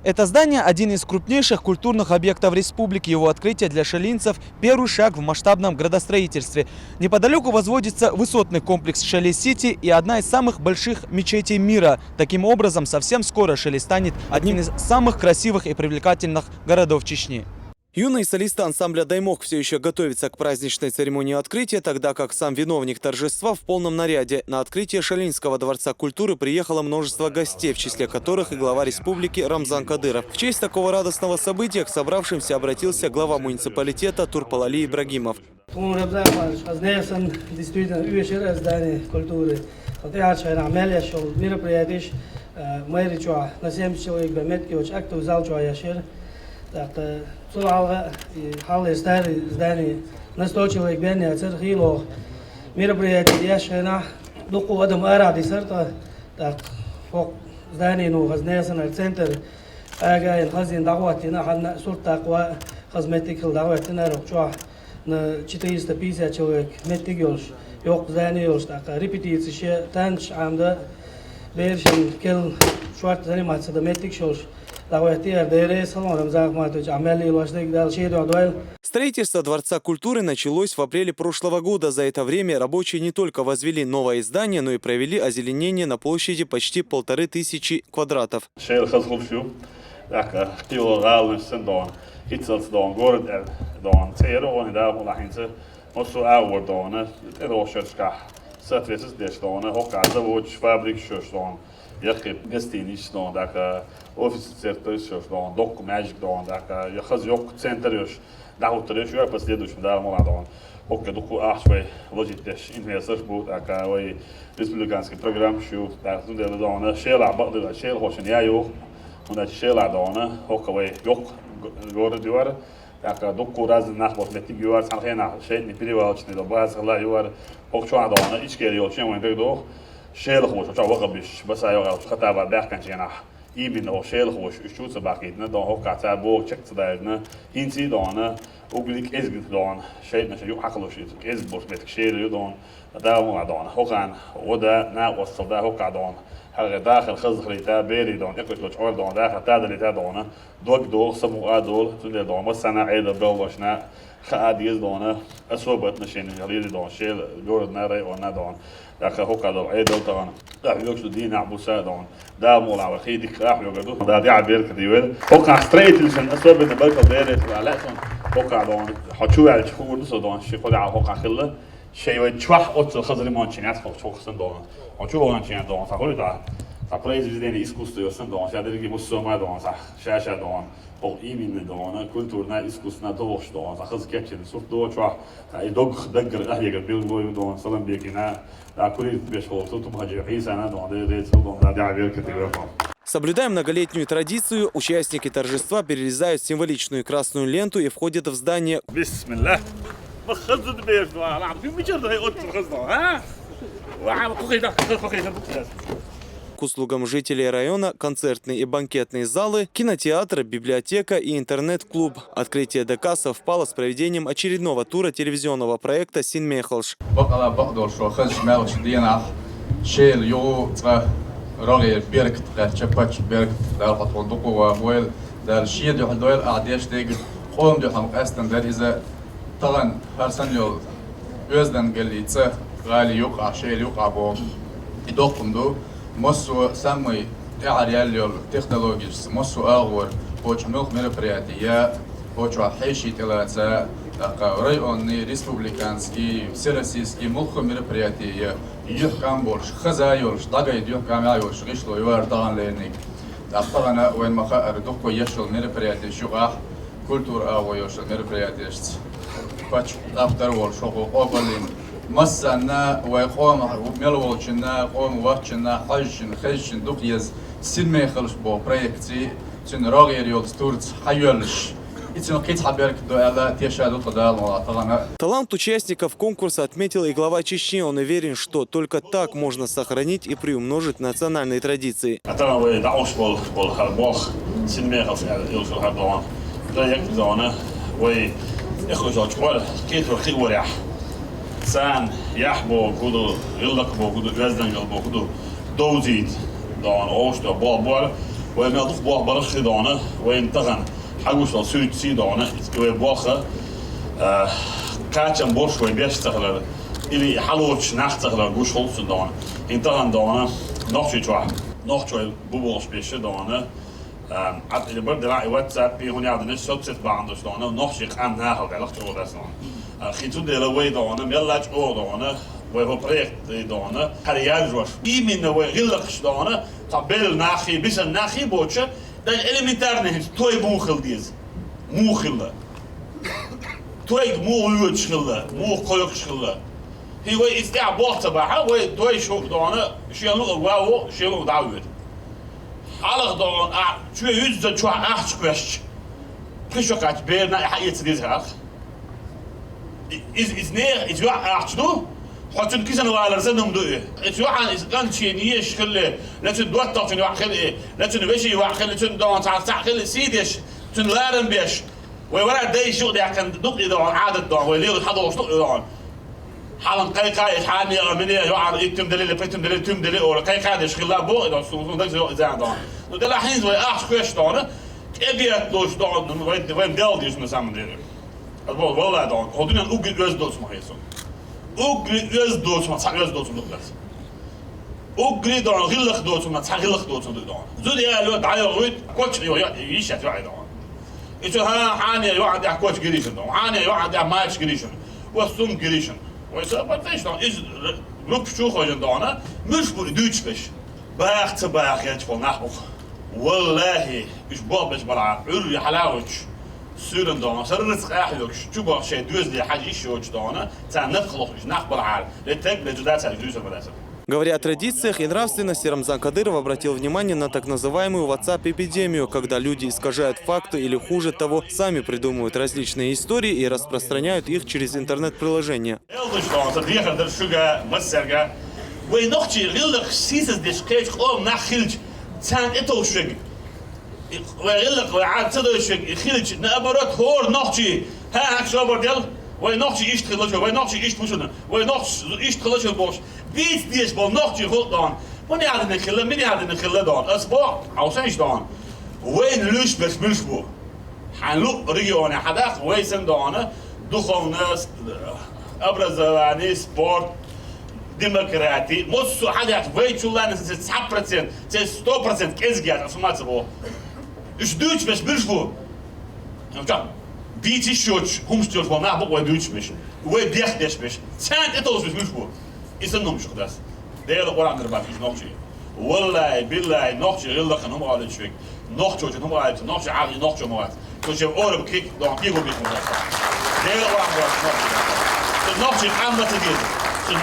Это здание – один из крупнейших культурных объектов республики. Его открытие для шалинцев – первый шаг в масштабном градостроительстве. Неподалеку возводится высотный комплекс Шали-Сити и одна из самых больших мечетей мира. Таким образом, совсем скоро Шали станет одним из самых красивых и привлекательных городов Чечни. Юные солисты ансамбля «Даймок» все еще готовятся к праздничной церемонии открытия, тогда как сам виновник торжества в полном наряде. На открытие Шалинского дворца культуры приехало множество гостей, в числе которых и глава республики Рамзан Кадыров. В честь такого радостного события к собравшимся обратился глава муниципалитета Турпал-Али Ибрагимов. Так, цулалга и халли здание настойчивый бедный церхило мероприятие яшена дуку адам аради сарта так фок здание ну хазнесен центр ага хазин даватина ханна сурта ква хазметикл даватина руча на 450 человек метигёш yok здание ёш так репетиция танч амда бершин кел шварт заниматься да метикшош. Строительство Дворца культуры началось в апреле прошлого года. За это время рабочие не только возвели новое здание, но и провели озеленение на площади почти 1500 квадратов. Яхи гостиниц дон, дака офицер тоже дон, док magic дон, дака яхаз yok центр ёш, дахутер ёш последующим да моладон. Окей, дуку ахвей логитеш инвестор будет, дака ой республиканский программ шу, да туда дон, шела бадла, шел хошен я ё, он да шела дон, окей, yok город юар, дака дуку раз нахбот мети юар санхена, шейт не перевалочный до базгла юар, окчуа дон, ичкер ё, чем он бегдох. شيل خوش وشو وقبش بس أيوة خطابة بحكي جينا يبين أو شيل خوش شو سباقيتنا دون هو كاتب بوك شك تدارنا هنسي دون وقولك إزق دون شيء نشجع حقلوش إزق بوش بيتك شيل يدون ده مو دون هو كان وده ناقص ده هو كدون هذا داخل خزخري تا بيري دون يكوش لوش أول دون داخل تادري تا دون دوك دول سمو دول تقول دون بس أنا عيد بلوشنا خاديز دون أسوبت نشين يليد دون شيل جورد ناري ونا دون لكن هو كذا عيد طبعا لا يوجد دين أبو سادون ده مولا وخيدك راح يوجدوا ده دي عبير كديول هو كان ستريت لسن أسباب إن بالك ديرت على لسن هو كان دون حشو على شهور نص دون شيء خد على هو كان خله شيء وتشوح أوت خزر مانشين يسخ شو خسن دون وشو مانشين دون فقولي ده تبريز جديد إسكوستو يسن دون شادر يجي مسوما دون صح شاشة دون او ایمین دونه کلتورنا اسکوسنا دوش دون خز کچن سوف دو چوا ایدوگ دگر اهیگر بیل گوی دون سلام بیکینا داکوری بیش هو تو مهاجر عیسانا دون دیت دون دا عبیر کتیبه. Соблюдая многолетнюю традицию, участники торжества перерезают символичную красную ленту и входят в здание. Бисмилlah. Махазд беш дуа, ла, ты мичер да от хазда, а? Ва, кухида, кухида. К услугам жителей района концертные и банкетные залы, кинотеатр, библиотека и интернет-клуб. Открытие ДК совпало с проведением очередного тура телевизионного проекта «Син Мехалш». مصو سامي تعريال تكنولوجيس مصو أغور بوش ملك мероприятия بوش حيشي تلاتة رأيوني республиканский всероссийский ملك мероприятия يحكم بورش خزايورش دقايد يحكم يعيورش غيشلو يوردان لينيك طبعا وين مخاطر دكو يشل мероприятия شغاح كولتور أغويوش мероприятия باتش أفتر ورشوقو أوبلين مسنا ويقوم ملوشنا قوم وقتنا حجن خجن دقيز سلمي خلش بو проекти تن راغير يول ستورت حيولش Талант участников конкурса отметил и глава Чечни. Он уверен, что только так можно сохранить и приумножить национальные традиции. سان يحبو كودو يلقبو كودو جزدن يلقبو كودو دوزيد دون اوش دو بول وين يضخ بوه برخ دونه وين تغن حوش وسويت سي دونه وين بوخه كاتشن بورش وين بيشتغل اللي حلوش نختغل جوش خلص دونه إن تغن دونه nog twee boebelspissen dan at in de bord de WhatsApp die gewoon ja de net zit baan dus dan nog zich aan nagel wel achter dat dan geen toe de way dan meer laat dan we hebben project dan carrière was in de way gillig dan tabel nachi bis een nachi bootje dat elementair niet twee boegel die is moegelde twee moe schilde moe koyok schilde هو يستع بوقت بقى هو دوي شو دونه شيلو واو شيلو داود حلق دون شو يجد شو احش كويش كيشو كات بيرنا حقيقة دي زهر is neer is ja احشدو حتى كيسن ولا رزنهم دو is ja is كان شي نيش خلي لا تدوت طاف ني واخل ايه لا تنبشي واخل تدون تاع خلي سيدش تنلارن بيش وورا داي شو ده كان دق دون عاده دون وليد حدا وصل دون حالا قاي حاني مني يوعد يتم دليل بيتم دليل تم دليل ولا قاي شغله بو ده سو ده زاد ده ده الحين زي اخ كويش دونه ابيات دوش دون وين دالديش نسام دير البول والله دون هودنا اوغ يوز دوس ما هيسو اوغ يوز دوس ما صار يوز دوس دوس اوغ دون غلخ دوس ما صار غلخ دوس دون زود يا لو دعايه رويت كوتش يشات واحد دون ايش ها حاني يوعد كوتش جريشن دون حاني يوعد ماتش جريشن وسوم جريشن ويسا بتاعش دون إز روب شو خواجن دونه مش بردوش بش باخت باخت فل نحوخ والله مش بابش برا عري حلاوش سورن دونه سرت أحلوش شو بقى شيء دوز لي حاجة شوش دونه تان نخلق مش نخبر عال لتك لجدات على دوز المدرسة. Говоря о традициях и нравственности, Рамзан Кадыров обратил внимание на так называемую WhatsApp-эпидемию, когда люди искажают факты или, хуже того, сами придумывают различные истории и распространяют их через интернет-приложения. وين نحشي إيش تخلصه وين نحشي إيش بوشنا وين نحشي إيش تخلصه بوش بيت ديش بول نحشي خلطان من يعرف نخلة من يعرف نخلة دان أسبوع أو سنش دان وين لوش بس مش بو حنلو ريجوني حداق ويسن دانه دخل ناس أبرز يعني سبورت ديمقراطي مصو حداق ويتشولان 9% 100% كيزجات أسمعت بو إيش دوش بس مش بو بيتي شوتش هم ستيل فون نعبق ودوتش مش وديخدش مش سانت اتوس مش بو يسنم شو داس دير قران دربا فيش نوخشي والله بالله نوخشي غير لك نمر على شوك نوخشو نمر على نوخشي عادي نوخشو موات كوش اورب كيك دون بيغو بيكو دير قران نوخشي عم بتدير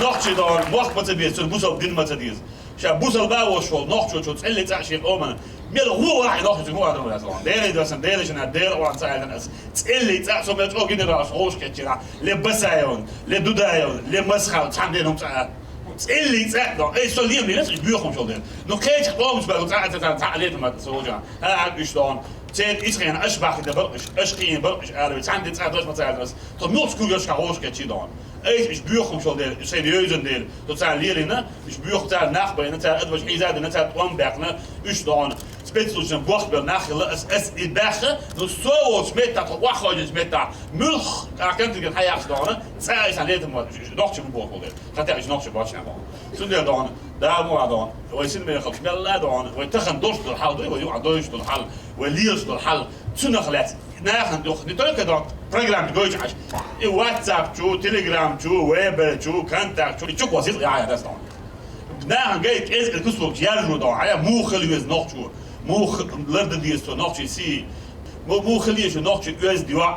نوخشي دون وقت بتدير بوصل دين ما تدير شا بوصل باوش فول نوخشو تسالي تاع شيخ اومن ميل هو راح يروح هو هذا ولا زمان دير يدرسن دير شنو دير وان ساعد الناس تسالي تاع سو متو جنراس خوش كتيرا لبسايون لدودايون لمسخه تعملهم تاع تسالي تاع دو اي سو ليم ناس بيوخم شو دير نو كيت قومش بقى تاع عليه ما تسوجا ها ايش دون تيت ايش كان اشبح دبر ايش قين برش عارف تعمل تاع دوش ما تعرف بس طب نوت كوجش كهوش كتيدون ايش بيوخم شو دير سيريوزن دير تو تاع ليرنا ايش بيوخ تاع ناخبه تاع ادوش حيزاد نتاع طوم باقنا ايش دون spetsels bocht wel nachelen es in bergen dus zo smet dat wachoje smet dat mulch kent ik het hij gedaan zij is aan het maar nog zo bocht wel gaat er is nog zo wat zijn toen daar dan daar moet dan we zijn meer gesmel la dan we tegen dorst door hal door je dorst door hal we liers door hal toen nog let nagen toch niet ook dat program gooit als in WhatsApp جو Telegram جو Web جو contact جو was het ja dat is dan nagen gaat is het kuslook jaar dan hij moe is nog zo مو لرد ديستو نوتشي سي مو خليه شو نوتشي يوز ديوا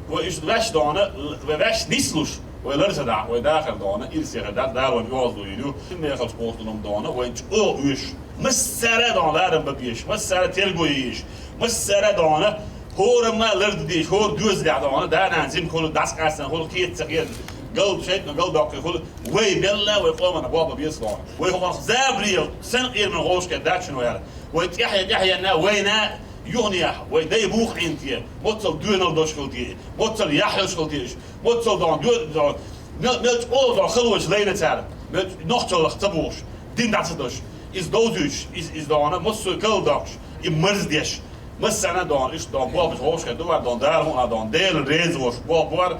وايش باش دونه باش نيسلوش ولرز دا وداخل دونه يلسير دا دار ويوز يدو ما ياخذ بوست نوم دونه وانت او يش مسره دونه لارم ببيش مسره تلغويش مسره دونه هور ما لرد ديش هور دوز دونه دا نانزم كل داس قاسن كل كيت صغير قلب شيء قلب داك كل وي بالله ويقوم انا بابا بيصلون وي هو زابريل سن غير من غوش كداك شنو يعرف ويتيحيى نا وينا يغنيح ويدا يبوخ انتي موتصل دونال دوشكلتي موتصل يحلشكلتيش موتصل دون دون ملت اول دون خلوش لينا تعرف ملت نوختل اختبوش دين داتدوش is dozuch is dona mosso kaldoch مرزديش مسنا دون إيش دون بواب هوش كدوا دون دار هون دون دير ريز وش بواب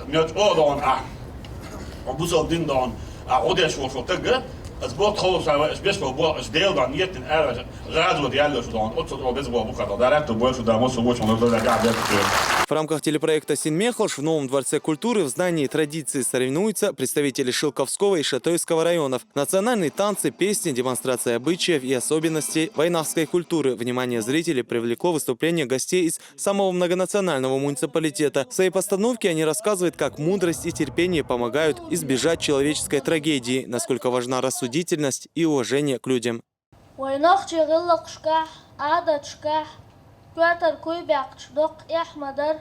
ميت أو دون وبوسل دين دون عودش وش تجا أسبوع خلص إيش بيش بواب إيش ديل دون يتن أرجع غاز وديالله شو دون أتصل أو بيزبوع بكرة دارت وبوش ودا مصر وش ونقدر قاعد. В рамках телепроекта «Синмехалш» в Новом дворце культуры в здании традиции соревнуются представители Шилковского и Шатойского районов. Национальные танцы, песни, демонстрация обычаев и особенностей войнавской культуры. Внимание зрителей привлекло выступление гостей из самого многонационального муниципалитета. В своей постановке они рассказывают, как мудрость и терпение помогают избежать человеческой трагедии, насколько важна рассудительность и уважение к людям. كواتر كوي بيعقش دوق يحمدر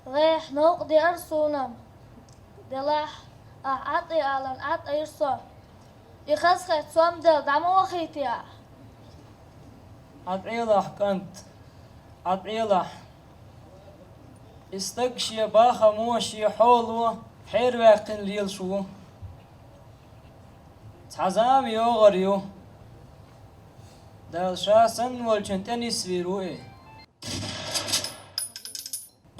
غيح نوق دي أرسونم دلاح عطي أعلن عطي إرسو يخسخت سوام دل دعمو وخيتيا عطيلح كنت عطيلح استقشي باخا موشي حولو حير واقن ليل شو تعزام يوغريو دل شاسن والجنتني سويروي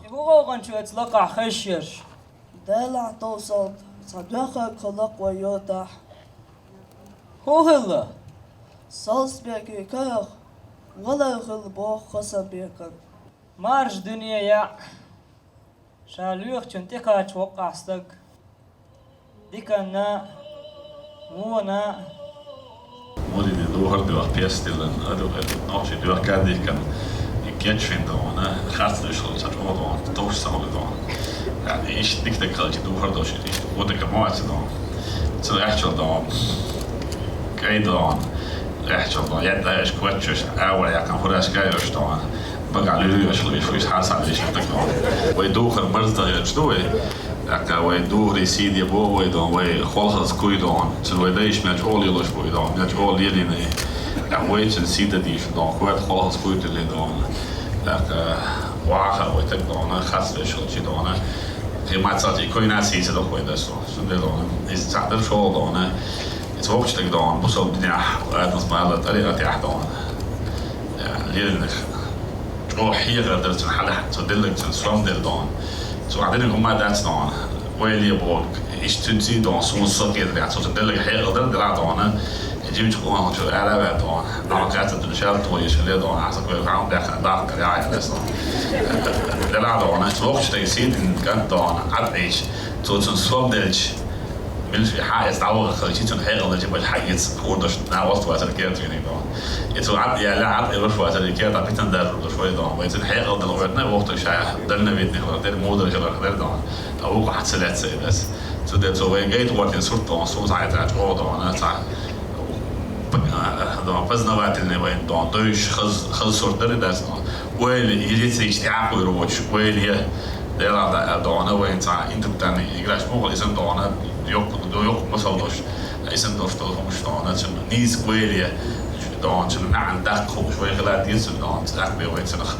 يبغون شو اتلقى خشير دلع توصل صدقك خلق ويوتح هو هلا صوص بيكي كيخ ولا يخل بوخ خصا بيكن مارج دنيا يا شالوخ جنتك توقع استق ديكنا مونا Modi duhar duh pjestilen, noći duh kadikan I kječvin dona, hartliš od odon, toš samoli dona. Yani iş dikte kalıcı duhar doşu, iş odeka moaci dona. Så rehçol dona, grej dona, rehçol dona, jedda iş kvetçuş, evvel yakan huraş gajroş dona. بقى ليش ويش حاسة ليش تكلم ويدوخ المرضى يجدوه لكن ويدوخ ريسيد يبوه ويدون ويخلص كويدون تل ويدايش مجهول يلوش كويدون مجهول يليني لكن ويش السيدة ديش دون كويد خلص كويد اللي دون لكن واقع ويتكلم خاص ليش شيء دون هي ما تصدق كل ناس يصدق كويد سو شو دون إذا تعرف شو دون يتوقش تكلم بس الدنيا وأدنى سمعنا طريقة تحدون لينك روحية غير تن حلا تدلك تن سوام دل دون سو عندنا هم ما دانس دون ويلي بول إيش تنسي دون سون صقي دري سو تدلك حيل غير دل دون يجيب تقول شو على دون أنا قاعد تنشال تويش اللي دون عسى كل عام داخل داخل كريعة بس دل دون توقش تيسيد كان دون عد إيش تو تن سوام دلش ملش في حاجة تعوض خليتي تن حيل غير جيب الحاجة كوردش ناوست واسر كيرت يعني دون يتو عد يا لا عد يروح واسر كيرت عم بيتندر شوي دون ويتن حيل غير دلوقتنا وقت شايع دلنا بيتنا خلاص دل مودر جل غير دون أو واحد سلات سي بس تو ده تو وين جيت وقت صرت دون صوت عايز أقول دون أنا تاع دون بس نوعت اللي وين دون دوش خز صرت دري ده وين يجي تيجي ويروح وين هي ده دون وين تاع أنت بتاني يقراش مو اسم دون يوك مسلوش اسم دوش تو مش دون عشان نيس وين دون عشان عندك شوي غلط يصير دون تلاقي بيوين سنخ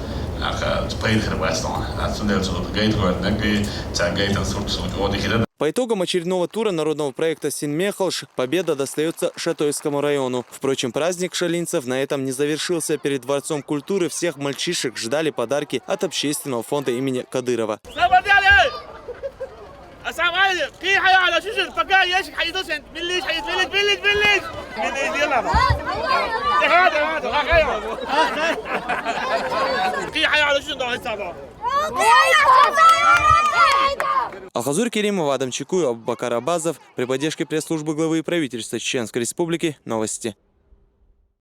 تبين خير واسطان عشان ده صوت جيت ورد نقي تاع جيت صوت صوت ودي كده. По итогам очередного тура народного проекта «Синмехалш» победа достается Шатойскому району. Впрочем, праздник шалинцев на этом не завершился. Перед Дворцом культуры всех мальчишек ждали подарки от общественного фонда имени Кадырова. Алхазур Керимов, Адам Чекуев, Абубакар Абазов. При поддержке пресс-службы главы правительства Чеченской Республики. Новости.